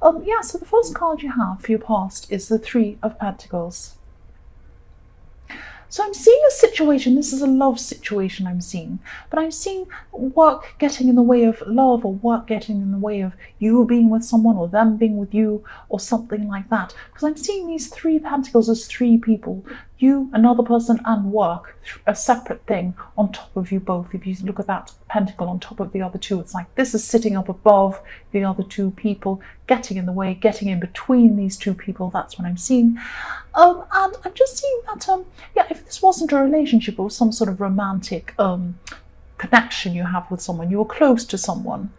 Yeah, so the first card you have for your past is the Three of Pentacles. So I'm seeing a situation, this is a love situation I'm seeing, but I'm seeing work getting in the way of love, or work getting in the way of you being with someone or them being with you or something like that. Because I'm seeing these Three Pentacles as three people, you, another person, and work, a separate thing on top of you both. If you look at that pentacle on top of the other two, it's like this is sitting up above the other two people, getting in the way, getting in between these two people. That's what I'm seeing. And I'm just seeing that, yeah, if this wasn't a relationship or some sort of romantic connection you have with someone, you were close to someone,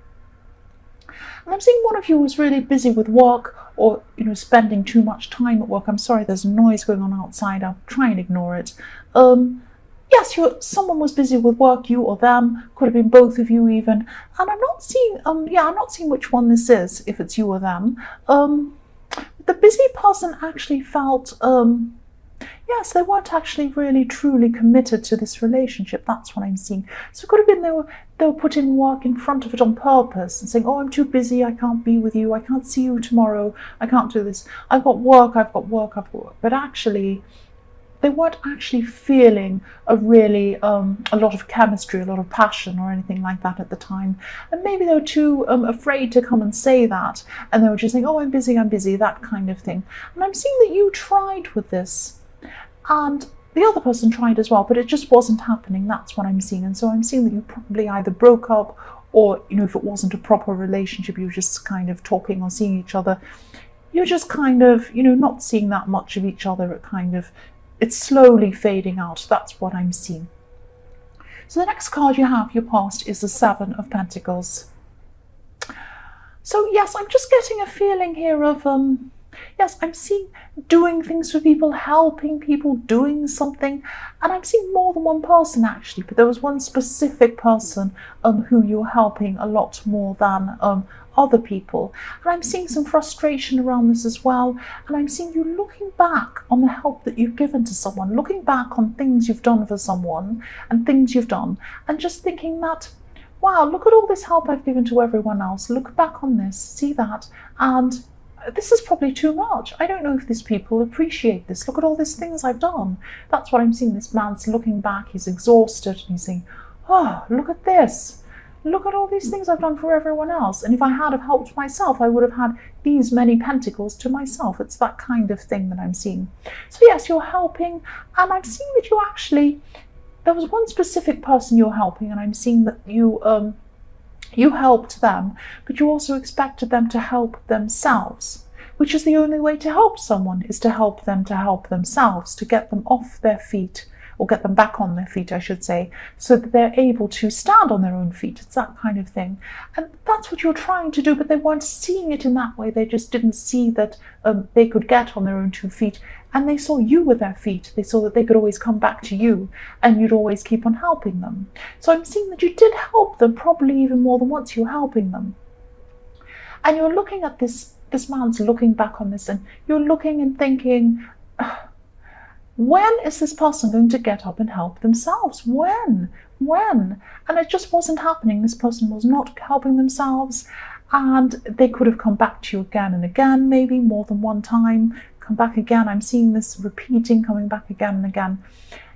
and I'm seeing one of you was really busy with work, or spending too much time at work. I'm sorry, there's noise going on outside. I'll try and ignore it. Yes, someone was busy with work, you or them, could have been both of you even. And I'm not seeing, I'm not seeing which one this is, if it's you or them. The busy person actually felt, yes, they weren't actually really truly committed to this relationship. That's what I'm seeing. So it could have been they were putting work in front of it on purpose and saying, oh, I'm too busy, I can't be with you, I can't see you tomorrow, I can't do this, I've got work. But actually, they weren't actually feeling a lot of chemistry, a lot of passion or anything like that at the time. And maybe they were too afraid to come and say that. And they were just saying, oh, I'm busy, that kind of thing. And I'm seeing that you tried with this. And the other person tried as well, but it just wasn't happening. That's what I'm seeing. And so I'm seeing that you probably either broke up, or, if it wasn't a proper relationship, you were just kind of talking or seeing each other. You're just kind of, not seeing that much of each other. It's slowly fading out. That's what I'm seeing. So the next card you have, your past, is the Seven of Pentacles. So yes, I'm just getting a feeling here of, yes, I'm seeing doing things for people, helping people, doing something. And I'm seeing more than one person actually, but there was one specific person who you're helping a lot more than other people. And I'm seeing some frustration around this as well. And I'm seeing you looking back on the help that you've given to someone, looking back on things you've done for someone and things you've done, and just thinking that, wow, look at all this help I've given to everyone else. Look back on this, see that, and this is probably too much. I don't know if these people appreciate this. Look at all these things I've done. That's what I'm seeing. This man's looking back, he's exhausted, and he's saying, oh, look at this. Look at all these things I've done for everyone else. And if I had have helped myself, I would have had these many pentacles to myself. It's that kind of thing that I'm seeing. So yes, you're helping, and I'm seeing that you actually, there was one specific person you're helping, and I'm seeing that you helped them, but you also expected them to help themselves, which is the only way to help someone, is to help them to help themselves, to get them off their feet, or get them back on their feet, I should say, so that they're able to stand on their own feet. It's that kind of thing. And that's what you're trying to do, but they weren't seeing it in that way. They just didn't see that they could get on their own 2 feet. And they saw you with their feet. They saw that they could always come back to you, and you'd always keep on helping them. So I'm seeing that you did help them, probably even more than once you're helping them. And you're looking at this man's looking back on this, and you're looking and thinking, when is this person going to get up and help themselves? When? And it just wasn't happening. This person was not helping themselves, and they could have come back to you again and again, maybe more than one time, come back again. I'm seeing this repeating, coming back again and again.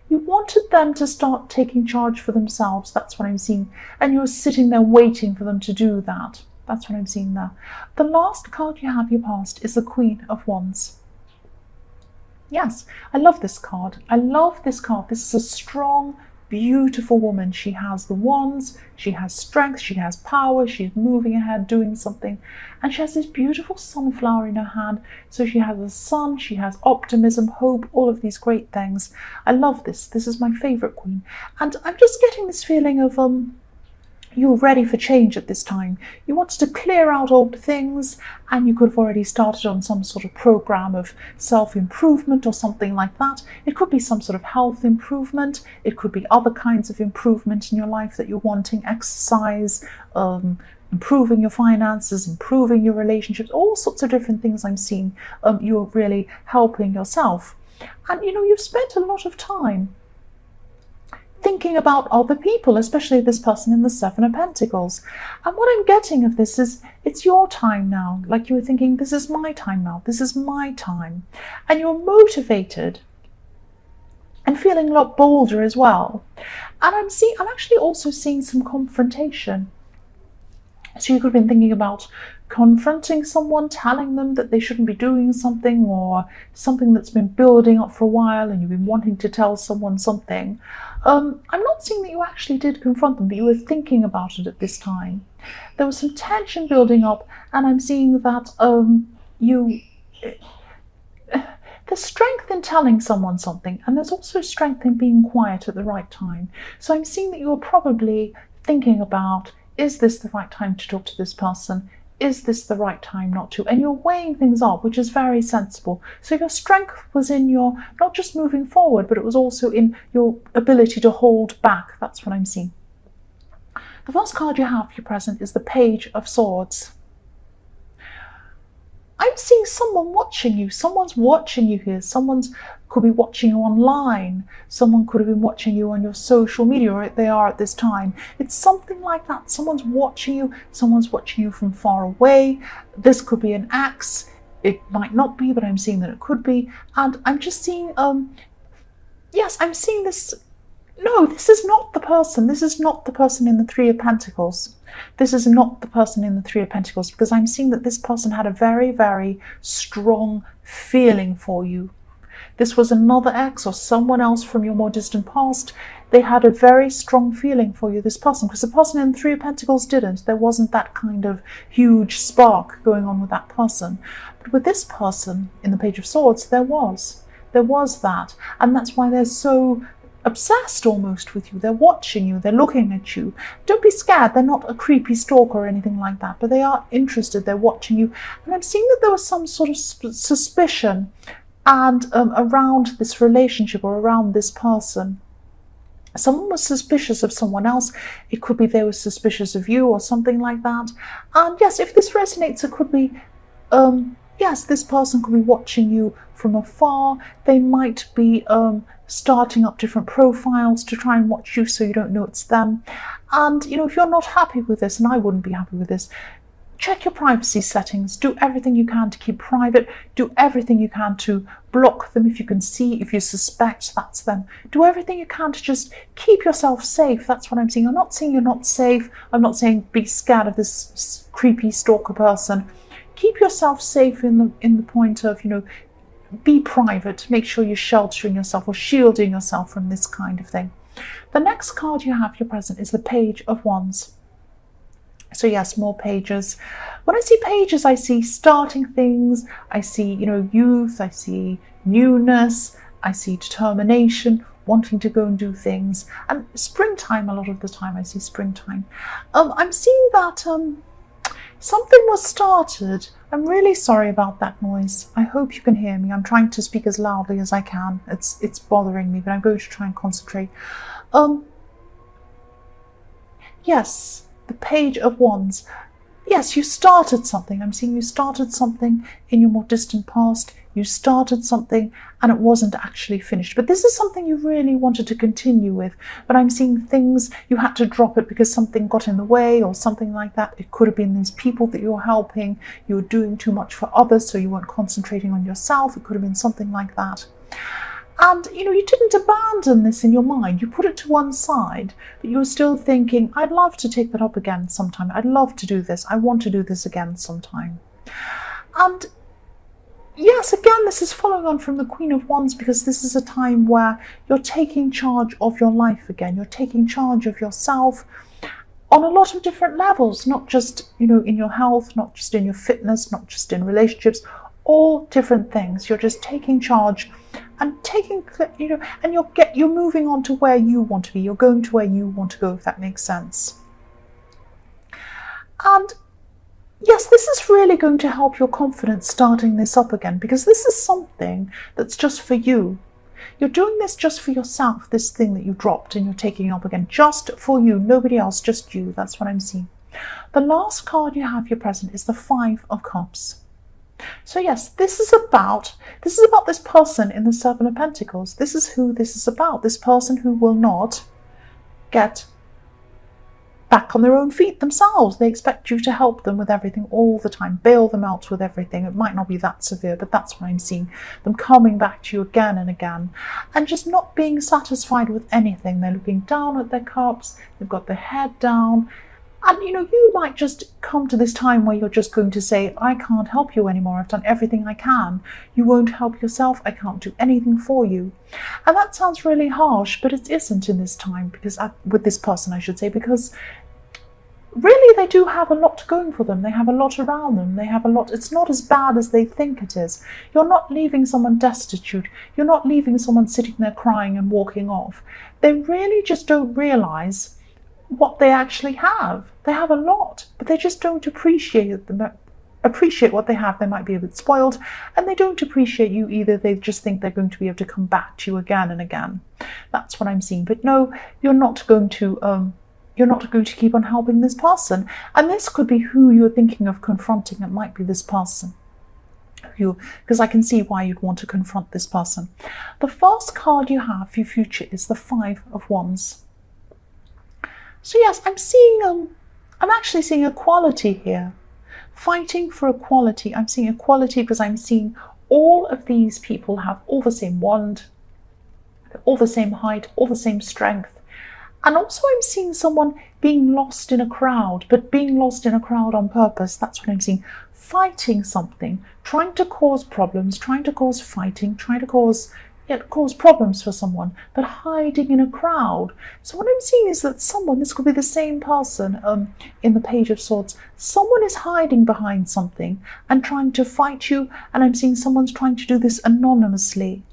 You wanted them to start taking charge for themselves. That's what I'm seeing. And you're sitting there waiting for them to do that. That's what I'm seeing there. The last card you have, your past, is the Queen of Wands. Yes, I love this card. I love this card. This is a strong, beautiful woman. She has the wands, she has strength, she has power, she's moving ahead, doing something. And she has this beautiful sunflower in her hand. So she has the sun, she has optimism, hope, all of these great things. I love this. This is my favorite queen. And I'm just getting this feeling of, you're ready for change at this time. You wanted to clear out old things, and you could have already started on some sort of program of self-improvement or something like that. It could be some sort of health improvement. It could be other kinds of improvement in your life that you're wanting, exercise, improving your finances, improving your relationships, all sorts of different things I'm seeing. You're really helping yourself. And you've spent a lot of time thinking about other people, especially this person in the Seven of Pentacles. And what I'm getting of this is it's your time now. Like you were thinking, this is my time now. This is my time. And you're motivated and feeling a lot bolder as well. And I'm actually also seeing some confrontation. So you could have been thinking about confronting someone, telling them that they shouldn't be doing something, or something that's been building up for a while and you've been wanting to tell someone something. I'm not seeing that you actually did confront them, but you were thinking about it at this time. There was some tension building up, and I'm seeing that there's strength in telling someone something, and there's also strength in being quiet at the right time. So I'm seeing that you're probably thinking about, is this the right time to talk to this person? Is this the right time not to? And you're weighing things up, which is very sensible. So your strength was in your, not just moving forward, but it was also in your ability to hold back. That's what I'm seeing. The first card you have for your present is the Page of Swords. I'm seeing someone watching you. Someone's watching you here. Someone's could be watching you online. Someone could have been watching you on your social media, or they are at this time. It's something like that. Someone's watching you. Someone's watching you from far away. This could be an ex. It might not be, but I'm seeing that it could be. And I'm just seeing, yes, I'm seeing this. No, this is not the person. This is not the person in the Three of Pentacles. This is not the person in the Three of Pentacles, because I'm seeing that this person had a very, very strong feeling for you. This was another ex or someone else from your more distant past. They had a very strong feeling for you, this person, because the person in the Three of Pentacles didn't. There wasn't that kind of huge spark going on with that person. But with this person in the Page of Swords, there was. There was that. And that's why they're so obsessed almost with you. They're watching you, they're looking at you. Don't be scared, they're not a creepy stalker or anything like that, but they are interested, they're watching you. And I'm seeing that there was some sort of suspicion and around this relationship or around this person. Someone was suspicious of someone else. It could be they were suspicious of you or something like that. And yes, if this resonates, it could be yes, this person could be watching you from afar. They might be starting up different profiles to try and watch you so you don't know it's them. And, you know, if you're not happy with this, and I wouldn't be happy with this, check your privacy settings. Do everything you can to keep private. Do everything you can to block them if you can see, if you suspect that's them. Do everything you can to just keep yourself safe. That's what I'm seeing. I'm not saying you're not safe. I'm not saying be scared of this creepy stalker person. Keep yourself safe in the point of, you know, be private. Make sure you're sheltering yourself or shielding yourself from this kind of thing. The next card you have your present is the Page of Wands. So yes, more pages. When I see pages, I see starting things. I see, you know, youth. I see newness. I see determination, wanting to go and do things. And springtime, a lot of the time I see springtime. I'm seeing that something was started. I'm really sorry about that noise. I hope you can hear me. I'm trying to speak as loudly as I can. It's bothering me, but I'm going to try and concentrate. Yes, the Page of Wands. Yes, you started something. I'm seeing you started something in your more distant past. You started something and it wasn't actually finished. But this is something you really wanted to continue with. But I'm seeing things, you had to drop it because something got in the way or something like that. It could have been these people that you're helping. You were doing too much for others, so you weren't concentrating on yourself. It could have been something like that. And, you know, you didn't abandon this in your mind. You put it to one side, but you were still thinking, I'd love to take that up again sometime. I'd love to do this. I want to do this again sometime. And yes, again, this is following on from the Queen of Wands, because this is a time where you're taking charge of your life again. You're taking charge of yourself on a lot of different levels, not just, you know, in your health, not just in your fitness, not just in relationships, all different things. You're just taking charge and taking, you know, and you're moving on to where you want to be. You're going to where you want to go, if that makes sense. And yes, this is really going to help your confidence starting this up again, because this is something that's just for you. You're doing this just for yourself, this thing that you dropped and you're taking up again, just for you, nobody else, just you. That's what I'm seeing. The last card you have your present is the Five of Cups. So yes, this is about this person in the Seven of Pentacles. This is who this is about. This person who will not get back on their own feet themselves. They expect you to help them with everything all the time, bail them out with everything. It might not be that severe, but that's what I'm seeing. Them coming back to you again and again and just not being satisfied with anything. They're looking down at their cups, they've got their head down. And you might just come to this time where you're just going to say, I can't help you anymore. I've done everything I can. You won't help yourself. I can't do anything for you. And that sounds really harsh, but it isn't in this time, because with this person, I should say, because really they do have a lot going for them. They have a lot around them. They have a lot. It's not as bad as they think it is. You're not leaving someone destitute. You're not leaving someone sitting there crying and walking off. They really just don't realize what they actually have. They have a lot, but they just don't appreciate what they have. They might be a bit spoiled, and they don't appreciate you either. They just think they're going to be able to come back to you again and again. That's what I'm seeing. But no, you're not going to keep on helping this person. And this could be who you're thinking of confronting. It might be this person. Because I can see why you'd want to confront this person. The first card you have for your future is the 5 of Wands. So yes, I'm actually seeing equality here. Fighting for equality. I'm seeing equality because I'm seeing all of these people have all the same wand, all the same height, all the same strength. And also I'm seeing someone being lost in a crowd, but being lost in a crowd on purpose. That's what I'm seeing. Fighting something, trying to cause problems, trying to cause fighting, trying to cause problems for someone, but hiding in a crowd. So what I'm seeing is that this could be the same person in the Page of Swords. Someone is hiding behind something and trying to fight you, and I'm seeing someone's trying to do this anonymously.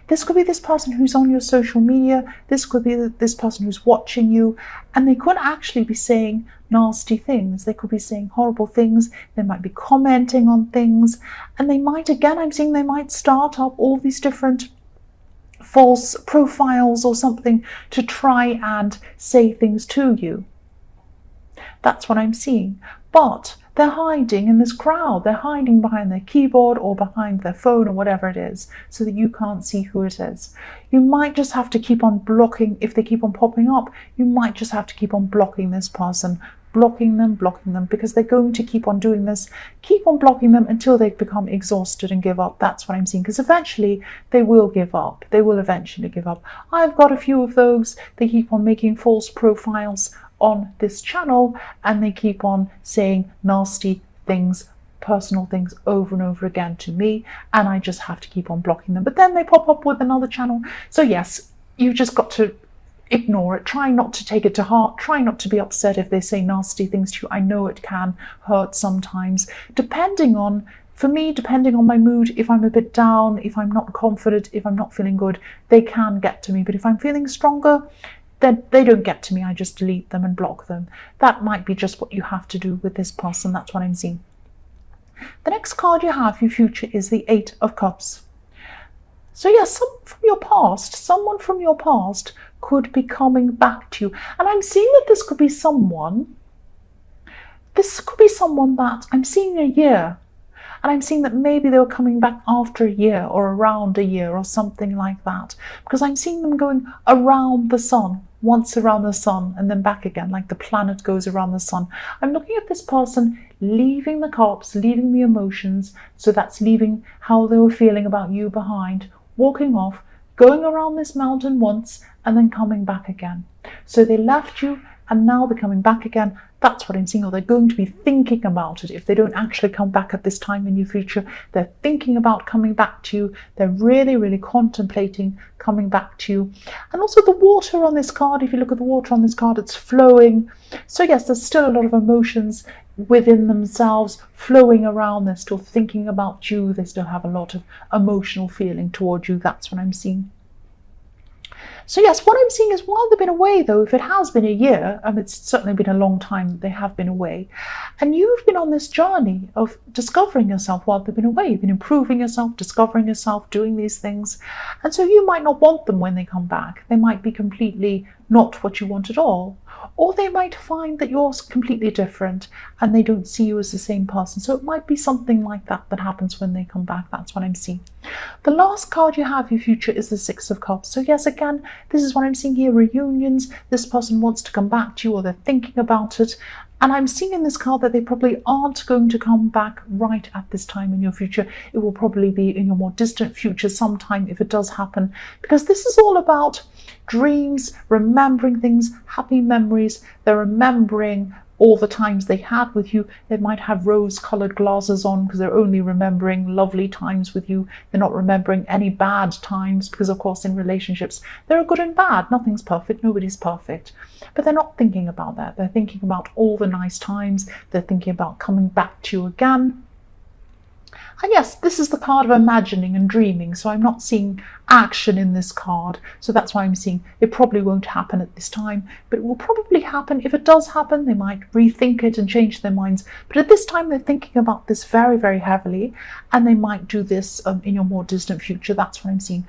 This could be this person who's on your social media. This could be this person who's watching you, and they could actually be saying nasty things. They could be saying horrible things. They might be commenting on things, and they might start up all these different false profiles or something to try and say things to you. That's what I'm seeing. But they're hiding in this crowd. They're hiding behind their keyboard or behind their phone or whatever it is, so that you can't see who it is. You might just have to keep on blocking. If they keep on popping up, you might just have to keep on blocking this person, blocking them, because they're going to keep on doing this. Keep on blocking them until they become exhausted and give up. That's what I'm seeing, because eventually they will give up. They will eventually give up. I've got a few of those. They keep on making false profiles on this channel, and they keep on saying nasty things, personal things over and over again to me, and I just have to keep on blocking them. But then they pop up with another channel. So yes, you've just got to ignore it. Try not to take it to heart. Try not to be upset if they say nasty things to you. I know it can hurt sometimes. Depending on my mood, if I'm a bit down, if I'm not confident, if I'm not feeling good, they can get to me. But if I'm feeling stronger, then they don't get to me. I just delete them and block them. That might be just what you have to do with this person. That's what I'm seeing. The next card you have for your future is the 8 of Cups. So yes, someone from your past could be coming back to you. And I'm seeing that this could be someone that I'm seeing a year. And I'm seeing that maybe they were coming back after a year or around a year or something like that. Because I'm seeing them going around the sun, once around the sun and then back again, like the planet goes around the sun. I'm looking at this person leaving the cups, leaving the emotions. So that's leaving how they were feeling about you behind, walking off, going around this mountain once and then coming back again. So they left you and now they're coming back again. That's what I'm seeing. Or they're going to be thinking about it. If they don't actually come back at this time in your future, they're thinking about coming back to you. They're really, really contemplating coming back to you. And also the water on this card, if you look at the water on this card, it's flowing. So yes, there's still a lot of emotions within themselves flowing around. They're still thinking about you. They still have a lot of emotional feeling towards you. That's what I'm seeing. So yes, what I'm seeing is while they've been away, though, if it has been a year, it's certainly been a long time that they have been away, and you've been on this journey of discovering yourself while they've been away. You've been improving yourself, discovering yourself, doing these things. And so you might not want them when they come back. They might be completely not what you want at all. or they might find that you're completely different and they don't see you as the same person. So it might be something like that that happens when they come back. That's what I'm seeing. The last card you have, your future, is the Six of Cups. So yes, again, this is what I'm seeing here, reunions. This person wants to come back to you, or they're thinking about it. And I'm seeing in this card that they probably aren't going to come back right at this time in your future. It will probably be in your more distant future sometime if it does happen, because this is all about dreams, remembering things, happy memories. They're remembering all the times they had with you. They might have rose-colored glasses on because they're only remembering lovely times with you. They're not remembering any bad times because, of course, in relationships, there are good and bad. Nothing's perfect. Nobody's perfect. But they're not thinking about that. They're thinking about all the nice times. They're thinking about coming back to you again. And yes, this is the card of imagining and dreaming, so I'm not seeing action in this card. So that's why I'm seeing it probably won't happen at this time, but it will probably happen. If it does happen, they might rethink it and change their minds. But at this time, they're thinking about this very, very heavily, and they might do this in your more distant future. That's what I'm seeing.